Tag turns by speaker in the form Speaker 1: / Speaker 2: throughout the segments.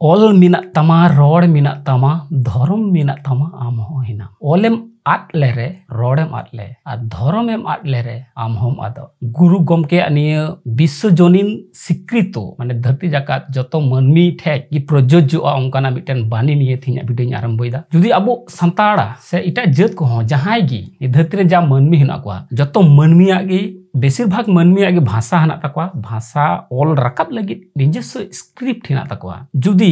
Speaker 1: All मिना तमा road मिना तमा धर्म मिना तमा आम हो हिना ओलेम आद लेरे रोडेम आद ले और धर्मेम आद लेरे आम होम आदो गुरु गमके अनिय विश्वजनीन स्वीकृतो माने धरती जाकात जतो मनमी ठे कि प्रयोज्य ओंकाना मिटन बानी निये थिना भिडियो आरंभयदा जुदी अबो संताड़ा से इटा जत को हो जहाय गी धरती रे जा मनमी हिना को जतो मनमिया गी बेसिर भाग मनमिया गे भाषा हना तकवा भाषा ऑल रकब लगी निजस्व स्क्रिप्ट हिना तकवा जुदी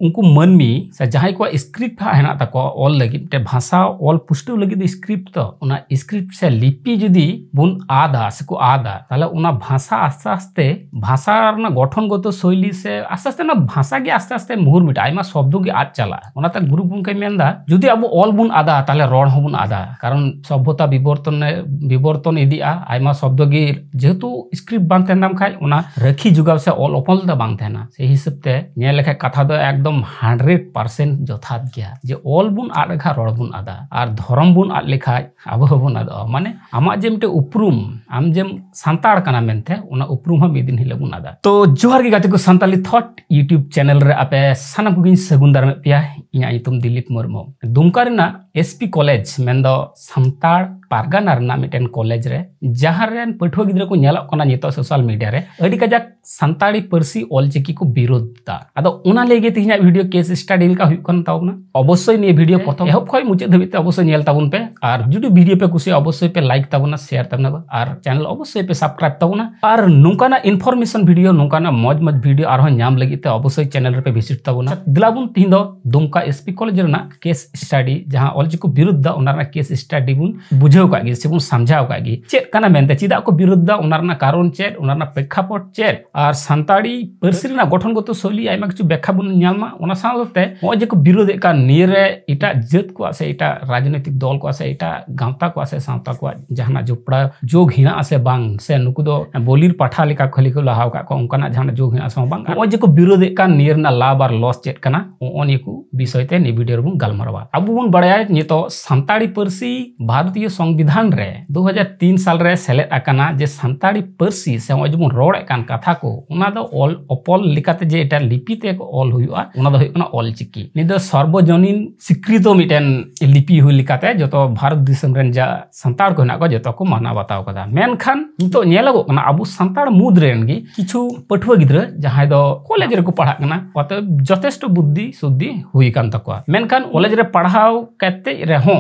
Speaker 1: उनको मनमी से जहाय को स्क्रिप्ट हना तकवा ऑल लगी ते भाषा ऑल पुष्टु लगी स्क्रिप्ट तो उना स्क्रिप्ट से लिपि जुदी बुन आदा से को आदा ताले उना भाषा आस्ते आस्ते भाषा ना गठनगत शैली से आस्ते आस्ते ना भाषा गे आस्ते आस्ते मुहुर मिटा आयमा शब्द गे आद चला उना तक गुरु गमके मेनदा जुदी अब ऑल बुन आदा ताले रोड होबुन आदा कारण सभ्यता विवर्तन इदिया आयमा शब्द जेहेतु स्क्रिप्ट बांग तेनाम खाय उना रखी जुगाव से ऑल ओपन दा बांग तेना से हिसाब ते ने लेखा कथा दो एकदम 100% जथात गया जे ऑल बुन आद लेखा रोड बुन आदा और धर्म बुन आद लेखा अब बुन आदा माने आमा जे मटे उपरुम आम जे सांताड़ कना मेनते उना उपरुम हम मिदिन हिले बुन आदा तो जोहार गे गाते को सांताली थॉट यूट्यूब चैनल रे आपे सानम कुगिन सगुंदार में पिया इया इतुम Dilip Murmu Dumka Raina SP college मेंदो सांताड़ Pargana Raina मिटेन college रे जहां रेन पठुआ गिद्रा को नेलक कना नितो सोशल मीडिया रे अडी कजाक सांताड़ी पारसी ऑलचिकी को विरोध दा आदो उना लेगे तिहिना वीडियो केस स्टडी लेका हुई कन ताउना अवश्य नि वीडियो प्रथम एहब खय मुचे धबिते अवश्य नेल ताबुन पे और जुडी वीडियो पे कुसी अवश्य पे लाइक ताबुना शेयर ताबुना और चैनल अवश्य पे सब्सक्राइब ताबुना और नुकाना इन्फॉर्मेशन वीडियो नुकाना मौज वीडियो और नाम लगिते अवश्य चैनल पे विजिट ताबुना दिलाबुन तिहिन दो दुमका एसपी कॉलेज रेना केस स्टडी जहां ऑलचिको विरोध दा उनारना केस स्टडी बुन बुझाव कागी से बुन समझाव कागी चेक कना मेनते चिदा को विरोध दा उनारना कारण चेक उनारना प्रेक्षापट चेक और सांताड़ी पारसी रेना गठनगत शैली आयमा किछु व्याख्या बुन न्यामा उना सावते ओ जे को विरोध का निरे इटा जत को से इटा राजनीतिक दल को से इटा गांवता को से सावता को जहाना जोपड़ा जोग हिना से बांग से नुकु दो बोलीर पाठा लेका खली को लहाव का को उनकाना जहाना जोग हिना से बांग ओ जे को विरोध का निरना लाभ और लॉस चेक कना ओ निकु विषय ते नि वीडियो बुन गालमारवा अब बुन बड़ाय नितो सांताड़ी पारसी भारतीय संविधान रे 2003 साल रे सेलेट आकाना जे सांताड़ी पारसी से ओ जबुन रोड कान कथा को उना दो ऑल ओपल लिकाते जे एटा लिपि ते को ऑल हुआ उना दो हुना ऑल चिकी नि दो सर्वजनीन स्वीकृत मिटेन लिपि हुई लिकाते जतो भारत दिसम रेन जा सांताड़ को ना को जतो को माना बताव कदा मेनखान नितो नेलगो कना अबु सांताड़ मुद रेन गी किछु पठुआ गिद्रा जहाय दो कॉलेज रे को पढ़ा कना अत जथेष्ट बुद्धि शुद्धि हुई कान तकवा मेनखान कॉलेज रे पढ़ाव कते रेहो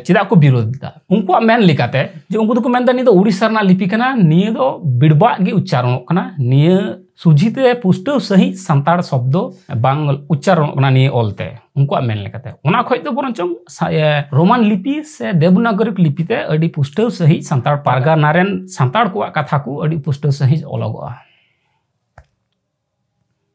Speaker 1: चिदा को विरोध दा उनको मेन लिकाते जे उनको को मेन दा नि दो उड़ीसा ना लिपि कना निये दो बिड़बा गे उच्चारण कना निये सुझिते पुष्टव सही सांताड़ शब्द बांग उच्चारण कना निये ओलते उनको मेन लेकाते उना खय तो बरंचंग रोमान लिपि से देवनागरी लिपि ते अडी पुष्टव सही सांताड़ पारगाना रेन सांताड़ को कथा को अडी पुष्टव सही ओलगोआ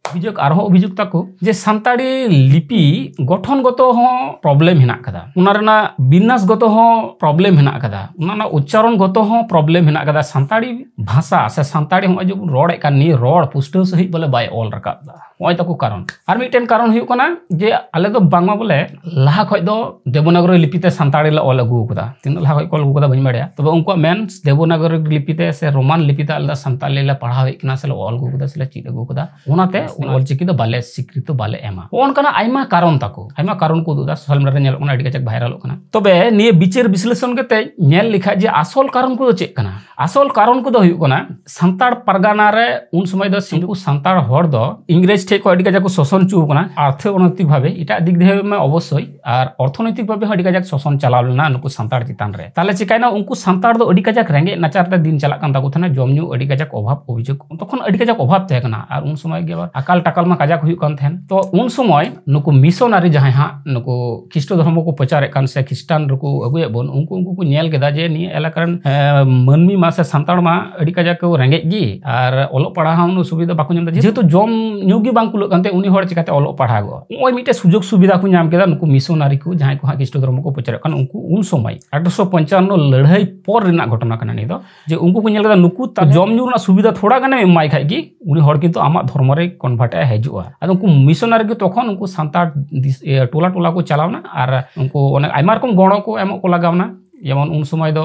Speaker 1: अभियोग आरो अभियोग ताको जे सांताड़ी लिपि गठनगत हो प्रॉब्लम हिना कदा उनारना विन्यासगत हो प्रॉब्लम हिना कदा उनाना उच्चारणगत हो प्रॉब्लम हिना कदा सांताड़ी भाषा से सांताड़ी हम जो रोड का नि रोड पुष्टव सही बोले बाय ऑल रकाब दा ओय ताको कारण आर मिटेन कारण हुई कना जे आले दो बांगमा बोले लाहा खय दो देवनागरी लिपि ते सांताड़ी ला ऑल अगु कदा तीन लाहा खय कॉल अगु कदा बनि बाड़या तबे उनको मेन देवनागरी लिपि ते से रोमान लिपि ते आले सांताली ला पढ़ाव इकना से ऑल अगु कदा से चिद अगु कदा उनाते ऑलचिकी दो बाले स्वीकृत बाले एमा ओनकाना आयमा कारण ताको आयमा कारण को दुदा सोशल मीडिया रे नेल कना अडी कचक वायरल कना तबे निये विचार विश्लेषण केते नेल लिखा जे असल कारण को चेक कना असल कारण को दो हुई कना सांताड़ परगाना रे उन समय दो सिंधु सांताड़ हर दो इंग्रेज ठे को अडी कचक शोषण चु कना अर्थनैतिक भावे इटा दिक देह में अवश्य और अर्थनैतिक भावे अडी कचक शोषण चलाव लेना नुकु सांताड़ चितान रे ताले चिकायना उनको सांताड़ दो अडी कचक रेंगे नाचार ते दिन चला कान ताको थना जमन्यू अडी कचक अभाव अभियोग तखन अडी कचक अभाव ते कना और उन समय के अकाल टाकल मा काजाक हुई कान थेन तो उन समय नुकु मिशनरी जहां हा नुकु ख्रिस्ट धर्म को प्रचार कान से ख्रिस्टान रको अगुए बोन उनको को नेल गेदा जे नि एलाकारन मनमी मा से सांताड़ मा अडी कजाक को रेंगे गी और ओलो पढ़ा उन सुविधा बाको नेम जेहेतु जम न्यूगी बांग कुलो कानते उनी हर चिकाते ओलो पढ़ा गो ओय मिटे सुजोग सुविधा को नाम केदा नुकु मिशनरी को जहां को हा ख्रिस्ट धर्म को प्रचार कान उनको उन समय 1855 लड़ाई पर रिना घटना काना नि दो जे उनको को नेल गेदा नुकु ता जम न्यू ना सुविधा थोड़ा गाने माय खाय गी उनी हर किंतु आमा धर्म रे कन्वर्ट हेजुआ आदो उनको मिशनरी के तखन उनको सांताड़ टोला टोला को चलावना और उनको आयमा रकम गणो को एमो को लगावना जेमन उन समय दो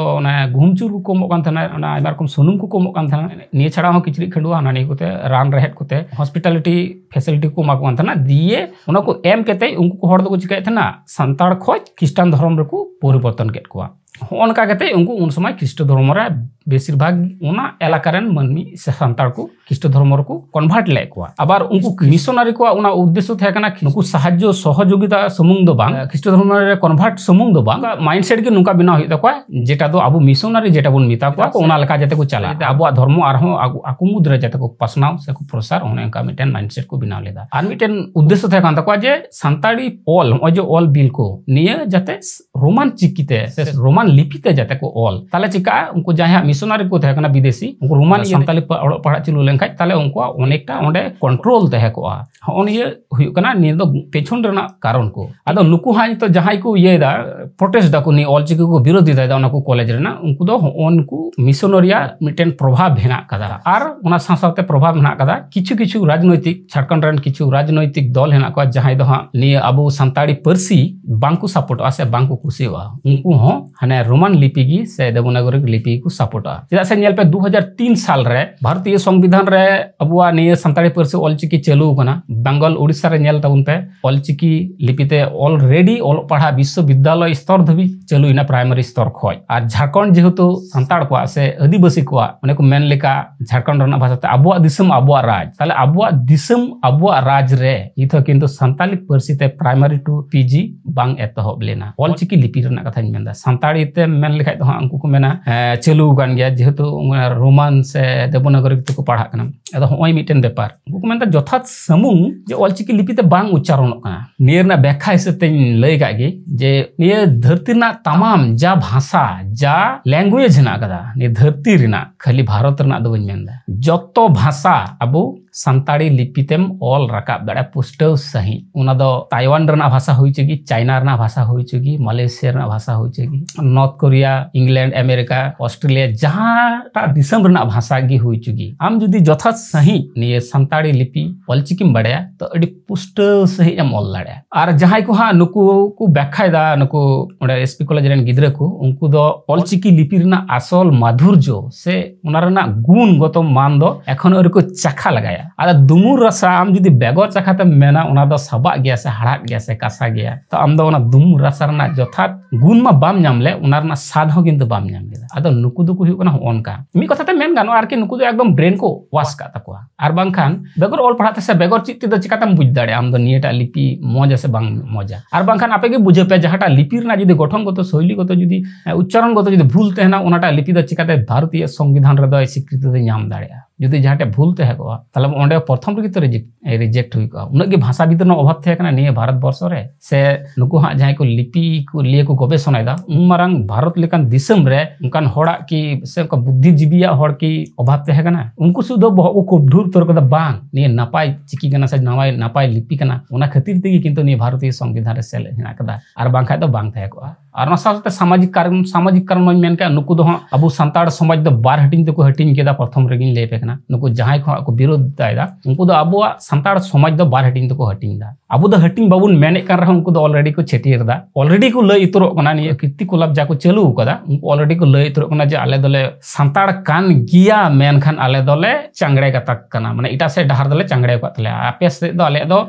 Speaker 1: गुहम चूर को एमोग कान थाना आयमा रकम सुनुम को एमोग कान थाना निये छाड़ा हूँ किचड़ी खंडुआ हाना निये कोते रान रेहेद कोते हॉस्पिटैलिटी फैसिलिटी को एमा को कान थाना दिए उना को एम केते उनको को हड़ दो को चिकाय थाना सांताड़ खोज खिस्टान धर्म रेको परिवर्तन केद कोआ होनका केते उनको उन समय ख्रिस्ट धर्म रे बेसिर भाग उना एलाकारन मनमी से सांताड़ को ख्रिस्ट धर्म रे कन्भार्ट ले कोआ आबार उनको मिशनरी को उना उद्देश्य थाय काना नुकु साहाज्य सहयोगिता समुंग दो बांग ख्रिस्ट धर्म रे कन्भार्ट समुंग दो बांग माइंडसेट के नुका बिना होई तकोआ जेटा दो आबो मिशनरी जेटा बोन मिता कोआ उना लका जते को चला आबो धर्म आरहो आकु मुद्रे जते को पासनाव से को प्रसार ओने का मिटेन माइंडसेट को बिना लेदा आर मिटेन उद्देश्य थाय कान तकोआ जे सांताड़ी ऑल ओ जो ऑल बिल को निये जते रोमान चिकिते से रोमान लिपिते जाते को ऑल ताले चिका उनको जहां मिशनरी को तहकना विदेशी उनको रोमान सांताली पढ़ा पढ़ा चलु लेनखाय ताले उनको अनेकटा ओंडे कंट्रोल तहकोआ हन ये हुयुकना नि दो पेछन रना कारण को आदो नुकु हाय तो जहां को येदा प्रोटेस्ट दाको नि ऑल चिकी को विरोधी दा उनको कॉलेज रेना उनको दो उनको मिशनरिया मिटेन प्रभाव हेना कदा आर उना सासाते प्रभाव हेना कदा किछु किछु राजनैतिक झारखंड रन किछु राजनैतिक दल हेना को जहां दो नि अबो सांताड़ी परसी बांकु सपोर्ट आसे बांकु कुसिवा उनको हो हने रोमान लिपि की से देवनागरी लिपि को सपोर्टा चेदा से नेल पे 2003 साल रे भारतीय संविधान रे अबुआ निये सांताड़ी परसी ऑलचिकी चालू कना बंगाल ओडिसा रे नेल ताउन पे ऑलचिकी लिपिते ऑलरेडी ऑल पढ़ा विश्वविद्यालय स्तर धबी चालू इना प्राइमरी स्तर खय आर झारखंड जेहेतु सांताड़ को से आदिवासी को माने को मेन लेका झारखंड रना भाषाते अबुआ दिसम अबुआ राज ताले अबुआ दिसम अबुआ राज रे इथो किंतु सांताली परसी ते प्राइमरी टू पीजी बांग एतहब लेना ऑलचिकी लिपि रना कथाኝ मेनदा सांताड़ी ते मेन लेखाय तो उनको को मेना चालू गान गया जेहेतु रोमान से देवनागरी को पढ़ा कना अदो होय मिटेन व्यापार उनको को मेनदा जथात समूंग जे ऑलचिकी लिपि ते बांग उच्चारण कना नियरना व्याख्या हिसाबते लय गागे जे निये धरती ना तमाम जा भाषा जा लैंग्वेज ना कदा नि धरती रिना खाली भारत रना दो मेनदा जत्तो भाषा अबो सांताड़ी लिपितेम ऑल रकाब दाड़ा पुष्टव सही उना दो ताइवान रना भाषा होई चगी चाइना रना भाषा होई चगी मलेशिया रना भाषा होई चगी North England America Australia जहां ता दिसम रना भाषा गी होई चगी आम जुदी जथा सही निये सांताड़ी लिपि ऑलचिकी बड़या तो अडी पुष्टव सही एम ऑल दाड़ा आर जहां को हा नुकु को व्याख्यादा नुकु ओडे एसपी कॉलेज रेन गिद्रा को उनको दो ऑलचिकी लिपि रना आसल माधुर्य से उना रना गुण गत मान दो एखन ओरको चाखा लगाया आदा दुमुर रसा आम जुदी बेगर चाखाते मेना उना दो सबा गया से हड़ा गया से कासा गया तो आम दो उना दुमुर रसा रना जथात गुण मा बाम नामले उना रना स्वाद हो किंतु बाम नाम लेदा आदा नुकु दो को हुकना ओनका मी कथाते मेन गानो आर कि नुकु दो एकदम ब्रेन को वाश का तकोआ आर बांखान बेगर ऑल पढ़ाते से बेगर चित्ती दो चिकातम बुझ दाड़े आम दो नियटा लिपि मजा से बांग मजा आर बांखान आपे के बुझे पे जहाटा लिपि रना जुदी गठन गत शैली गत जुदी उच्चारण गत जुदी भूल तेना उनाटा लिपि दो चिकाते भारतीय संविधान रे दो स्वीकृति दो नाम दाड़े जुदी जहाटे भूल ते है को ताले ओंडे प्रथम रे तो रिजेक्ट हुई को उनक के भाषा भीतर अभाव थे कना निये भारत वर्ष रे से नुकु हा जहां को लिपि को लिए को गवेषणा दा उमरांग भारत लेकान दिसम रे उनकान होड़ा की से का बुद्धिजीविया होड़ की अभाव थे कना उनको सुदो बहु को ढूर तोर को बांग निये नपाय चिकी कना से नपाय लिपि कना उना खातिर तेगी किंतु निये भारतीय संविधान रे सेल हिना कदा आर बांग खाय दो बांग थे को आर ना साथे सामाजिक कारण मन मेन का नुकु दो अबु संताड़ समाज दो बार हटिंग को हटिंग केदा प्रथम रेगिन ले पे नुकु जहां को विरोध दायदा उनको दो अबु संताड़ समाज दो बार हटिंग को हटिंग दा अबु दो हटिंग बाबुन मेने कर रहा उनको दो ऑलरेडी को छेटियर दा ऑलरेडी को लय इतरो कना नि कीर्ति कोलाब जाको चालू कदा उनको ऑलरेडी को लय इतरो कना जे आले दोले संताड़ कान गिया मेन खान आले दोले चांगड़े गतक कना माने इटा से डहार दोले चांगड़े को तले आपे से दो आले दो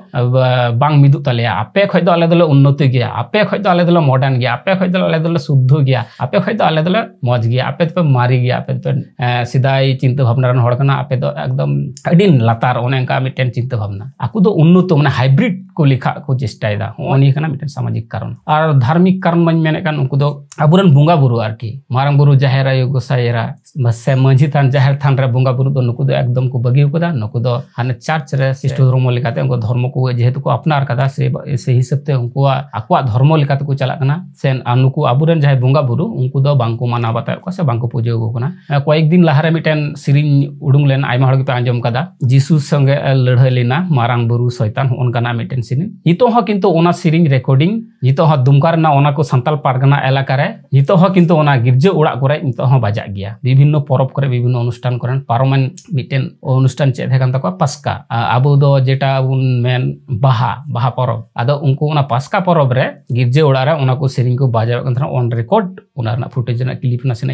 Speaker 1: बांग मिदु तले आपे खय दो आले दोले उन्नति गया आपे खय दो आले दोले मॉडर्न गया आपे खय दो आले दोले शुद्ध गया आपे खय दो आले दोले मौज गया आपे तो मारी गया आपे तो सिदाई चिंता भावना रन होड़ कना आपे तो एकदम अडिन लातार ओने का मिटेन चिंता भावना आकु दो उन्नत माने हाइब्रिड को लिखा को चेष्टायदा ओनी कना मिटेन सामाजिक कारण और धार्मिक कारण मन मेने कान उनको दो अबुरन बुंगा बुरु आरकी मारंग बुरु जाहेर आयो गोसायरा से मंझी थान जाहेर थान रे बुंगा बुरु दो नुकु दो एकदम को बगियो कदा नुकु दो हाने चर्च रे ख्रिस्ट धर्म लेकाते उनको धर्म को जेहेतु को अपनार कदा से हिसाबते उनको आकुआ धर्म लेकाते को चला कना से नुकु अबुरन जाहे बुंगा बुरु उनको दो बांको माना बताय को से बांको पूजो को कना कয়েক दिन लाहारे मिटेन सिरिन उडुंग लेन आयमा हड़ के आंजम कदा जीसु संगे लड़ाई लेना मारांग बुरु शैतान ओनकाना मिटेन सिरिन हितो ह किंतु ओना सिरिन रेकॉर्डिंग हितो ह दुमकार ना ओना को संताल पारगना एलाका रे हितो ह किंतु ओना गिरजे ओड़ा करे हितो ह बाजा गया विभिन्न परब करे विभिन्न अनुष्ठान करें पारमान मिटेन अनुष्ठान चेक है तक पास्का आबो दो जेटा बुन मेन बाहा परब आदो उनको उना पास्का परब रे गिरजे ओड़ा रे उना को सेरिंग को बाजा ऑन रिकॉर्ड उना फुटेज ना क्लिप ना से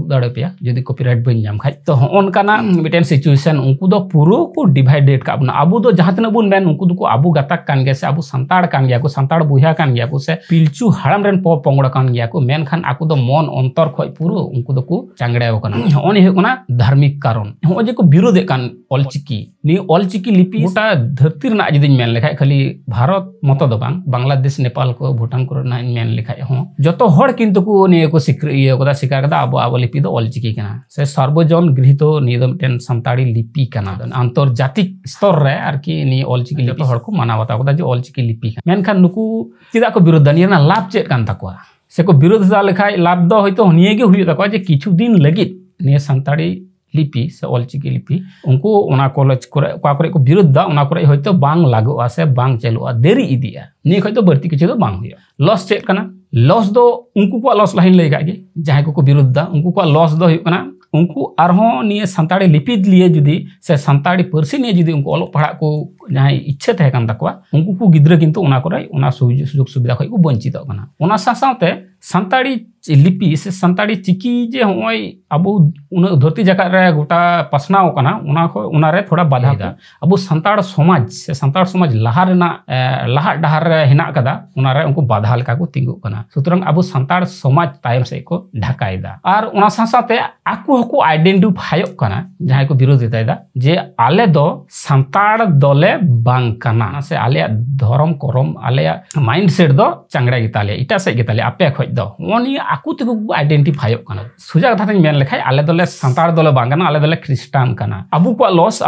Speaker 1: दाड़े पे यदि कॉपीराइट बन जाम खाय तो होनकाना मिटेन सिचुएशन उनको दो पूरो को डिवाइडेड का बना आबो दो जहां तना बुन मेन उनको दो आबो गातक कान गया से आबो संताड़ कान गया को संताड़ बुहा कान गया को से पिलचू हाड़ाम रेन पोंगड़ा कान गया को मेन खान आको दो मन अंतर खय पूरो उनको दो को चांगड़े होकना ओनी होकना धार्मिक कारण हो जे को विरोध कान ऑलचिकी नि ऑलचिकी लिपि गोटा धरती रना जदि मेन लेखाय खाली भारत मत दो बांग्लादेश नेपाल को भूटान को ना मेन लेखाय हो जतो हड़ किंतु को नि को शिकार कदा आबो लिपि दो ऑलचिकी कना से सर्वजन गृहीत नि दो मिटेन संताड़ी लिपि कना अंतर्जातिक स्तर रे आरकी नि ऑलचिकी लिपि हड़ को माना बता कदा जे ऑलचिकी लिपि मेनखान नुकु चिदा को विरोध नि ना लाभ चेक कान ताकोआ से को विरोध दा लेखाय लाभ दो होइतो निये गे हुई ताकोआ जे किछु दिन लगित नि संताड़ी लिपि से ऑलचिकी लिपि उनको उना कॉलेज करे को विरोध दा उना करे होइतो बांग लागोआ से बांग चलुआ देरी इदिया नि खय तो बर्ती किछु दो बांग हुया लॉस चेक कना लॉस दो उनको को लॉस लाइन लई गागे जहां को विरोध दा उनको को लॉस दो हुई कना उनको आरहों निये संताड़ी लिपि लिए जुदी से संताड़ी पर्सी निये जुदी उनको ऑलो पढ़ा को जहां इच्छा तहे कान ताकोआ उनको को गिद्रा किंतु उना करे उना सुजोग सुविधा खय को वंचित कना उना सासावते संताड़ी लिपि से संताड़ी चिकी जे होय अबो उन धरती जगत रे गोटा पसनाव कना उना को उना रे थोड़ा बाधा दा अबो संताड़ समाज से संताड़ समाज लाहा डहार रे हिना कदा उना रे उनको बाधा लेका को तिंगु कना सुतरां अबो संताड़ समाज तायम से को ढाकायदा और उना सासाते आकु हको आइडेंटिफाई कना जहां को विरोध देतायदा जे आले दो संताड़ दले बांग कना से आले धर्म करम आले माइंडसेट दो चांगड़ा गिताले इटा से गिताले आपे खय दो ओनी आकु तको आइडेंटिफाई कना सुजा कथा मेन लेखाय आले दले संताड़ दले बांगना आले दले ख्रिस्टान कना अबु को लॉस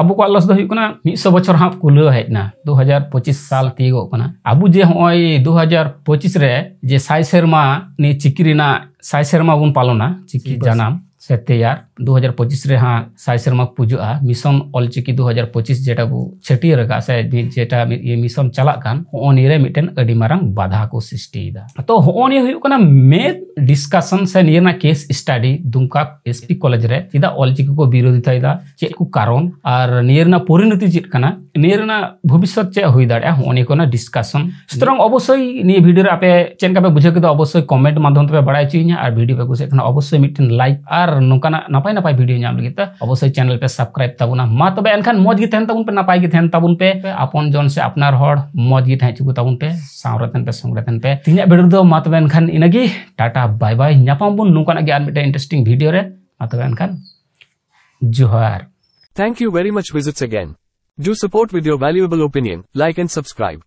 Speaker 1: दो हुई कना 100 बछर हा कुलो हेना 2025 साल तीगो कना अबु जे होय 2025 रे जे साय शर्मा नि चिकिरिना साय शर्मा बुन पालना चिकी जानम से तैयार 2025 रे हाँ साय शर्मा पुजुआ मिशन ऑलचिकी 2025 जेटा बु छटियर का से जेटा ये मिशन चला कान होनी रे मिटेन अडी मारंग बाधा को सृष्टि दा तो होनी हुई कना मेन डिस्कशन से नियना case study Dumka SP college रे चिदा ऑलचिकी को विरोधिता दा चेक को कारण और नियरना परिणति चित कना नियरना भविष्य चे हुई दाड़ा होनी कोना डिस्कशन सुतरां अवश्य नि वीडियो रे आपे चेन का पे बुझे के अवश्य कमेंट माध्यम ते बड़ाई चिन्या और वीडियो पे कुछ अवश्य मिटेन लाइक और नोकाना नापाय नापाय वीडियो नाम लगित अवश्य चैनल पे सब्सक्राइब ताबुना मा तबे एनखान मौज गी तहन ताबुन पे नापाय गी तहन ताबुन पे आपन जन से अपनार हड़ मौज गी तहन चुकु ताबुन पे सावरतन पे संग्रहतन पे तिना वीडियो दो मा तबे एनखान इनगी टाटा बाय बाय न्यापाम बुन नोकाना गे आर मिटे इंटरेस्टिंग वीडियो रे मा तबे एनखान जोहार
Speaker 2: Thank you very much. Visits again. Do support with your valuable opinion, like and subscribe.